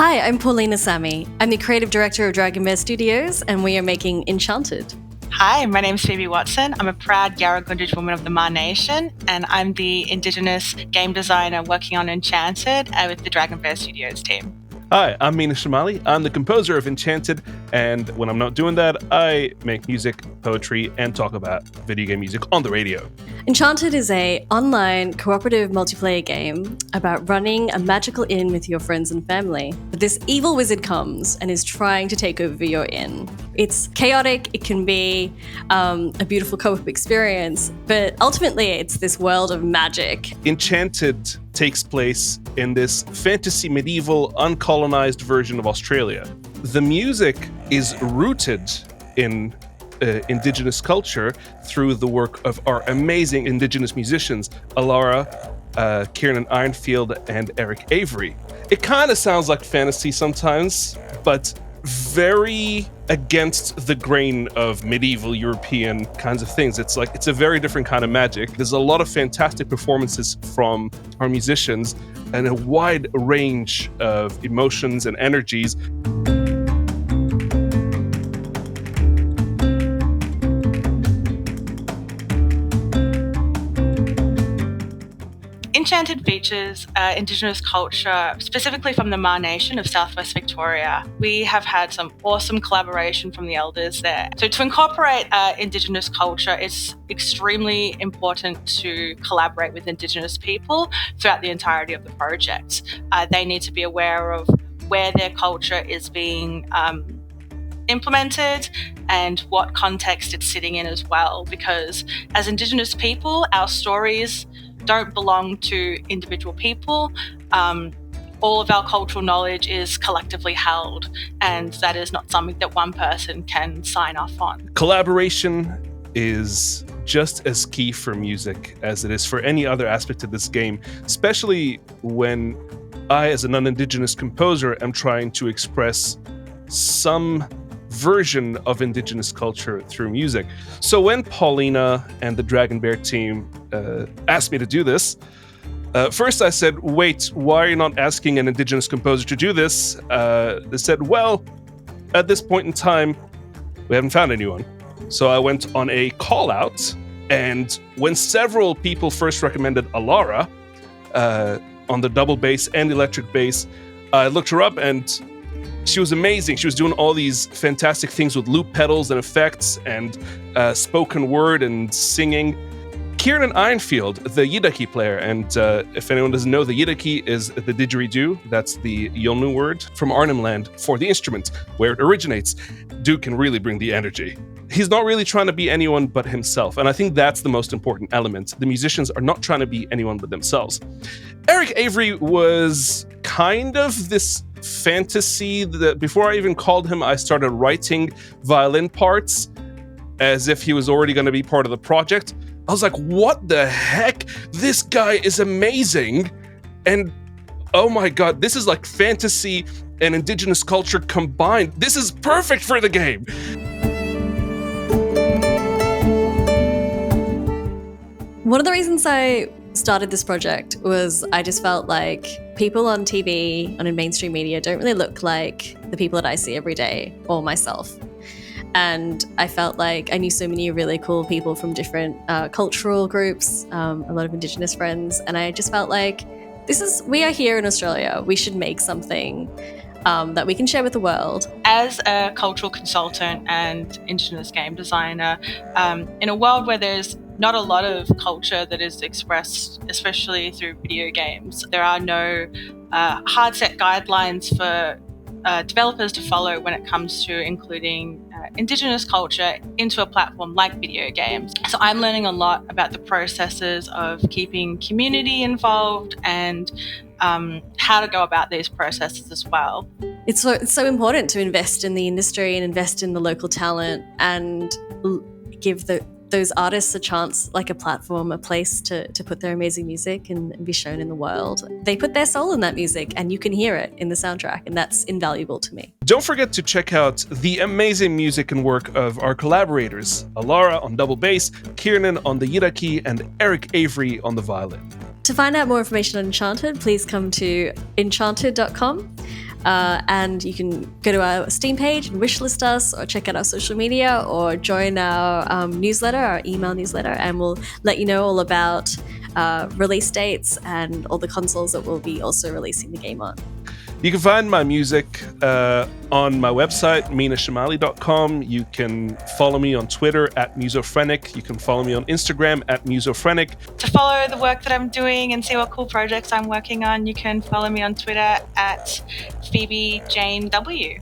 Hi, I'm Paulina Samy. I'm the creative director of Dragonbear Studios, and we are making Innchanted. Hi, my name's Phoebe Watson. I'm a proud Yarragunditj woman of the Maar Nation, and I'm the Indigenous game designer working on Enchanted with the Dragonbear Studios team. Hi, I'm Meena Shamaly. I'm the composer of Enchanted, and when I'm not doing that, I make music, poetry, and talk about video game music on the radio. Enchanted is an online cooperative multiplayer game about running a magical inn with your friends and family. But this evil wizard comes and is trying to take over your inn. It's chaotic, it can be a beautiful co-op experience, but ultimately it's this world of magic. Enchanted takes place in this fantasy medieval uncolonized version of Australia. The music is rooted in Indigenous culture through the work of our amazing Indigenous musicians, Alara, Kieran Ironfield, and Eric Avery. It kind of sounds like fantasy sometimes, but very against the grain of medieval European kinds of things. It's a very different kind of magic. There's a lot of fantastic performances from our musicians and a wide range of emotions and energies. Enchanted features Indigenous culture, specifically from the Maar Nation of Southwest Victoria. We have had some awesome collaboration from the elders there. So to incorporate Indigenous culture, it's extremely important to collaborate with Indigenous people throughout the entirety of the project. They need to be aware of where their culture is being implemented and what context it's sitting in as well, because as Indigenous people, our stories don't belong to individual people. All of our cultural knowledge is collectively held, and that is not something that one person can sign off on. Collaboration is just as key for music as it is for any other aspect of this game, especially when I, as a non-Indigenous composer, am trying to express some version of Indigenous culture through music. So when Paulina and the Dragonbear team asked me to do this, first I said, wait, why are you not asking an Indigenous composer to do this? They said, well, at this point in time, we haven't found anyone. So I went on a call out, and when several people first recommended Alara on the double bass and electric bass, I looked her up and she was amazing. She was doing all these fantastic things with loop pedals and effects and spoken word and singing. Kieran Ironfield, the Yidaki player, and if anyone doesn't know, the Yidaki is the didgeridoo. That's the Yolnu word from Arnhem Land for the instrument, where it originates. Dude can really bring the energy. He's not really trying to be anyone but himself, and I think that's the most important element. The musicians are not trying to be anyone but themselves. Eric Avery was kind of this fantasy that before I even called him, I started writing violin parts as if he was already going to be part of the project. I was like, what the heck? This guy is amazing. And oh my God, this is like fantasy and Indigenous culture combined. This is perfect for the game. One of the reasons I started this project was I just felt like people on TV and in mainstream media don't really look like the people that I see every day or myself. And I felt like I knew so many really cool people from different cultural groups, a lot of Indigenous friends, and I just felt like we are here in Australia. We should make something that we can share with the world. As a cultural consultant and Indigenous game designer, in a world where there's not a lot of culture that is expressed, especially through video games, there are no hard set guidelines for developers to follow when it comes to including Indigenous culture into a platform like video games. So I'm learning a lot about the processes of keeping community involved and how to go about these processes as well. It's so important to invest in the industry and invest in the local talent and give those artists a chance, like a platform, a place to put their amazing music and be shown in the world. They put their soul in that music and you can hear it in the soundtrack, and that's invaluable to me. Don't forget to check out the amazing music and work of our collaborators, Alara on double bass, Kieran on the Yidaki, and Eric Avery on the violin. To find out more information on Enchanted, please come to enchanted.com. And you can go to our Steam page and wishlist us, or check out our social media, or join our newsletter, our email newsletter, and we'll let you know all about release dates and all the consoles that we'll be also releasing the game on. You can find my music on my website, meenashamali.com. You can follow me on Twitter at Musophrenic. You can follow me on Instagram at Musophrenic. To follow the work that I'm doing and see what cool projects I'm working on, you can follow me on Twitter at Phoebe Jane W.